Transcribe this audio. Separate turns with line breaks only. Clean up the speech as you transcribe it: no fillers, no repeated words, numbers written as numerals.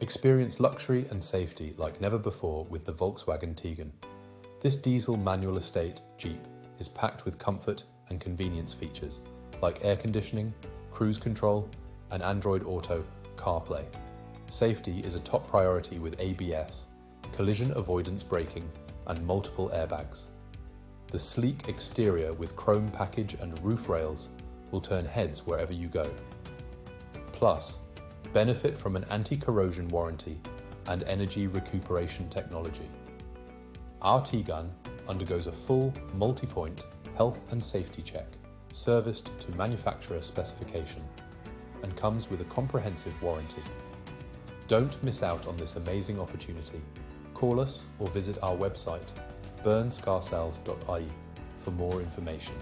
Experience luxury and safety like never before with the Volkswagen Tiguan. This diesel manual estate Jeep is packed with comfort and convenience features like air conditioning, cruise control, and Android Auto CarPlay. Safety is a top priority with ABS, collision avoidance braking, and multiple airbags. The sleek exterior with chrome package and roof rails will turn heads wherever you go. Plus, benefit from an anti-corrosion warranty and energy recuperation technology. Our Tiguan undergoes a full multi-point health and safety check, serviced to manufacturer specification, and comes with a comprehensive warranty. Don't miss out on this amazing opportunity. Call us or visit our website burnscarsales.ie for more information.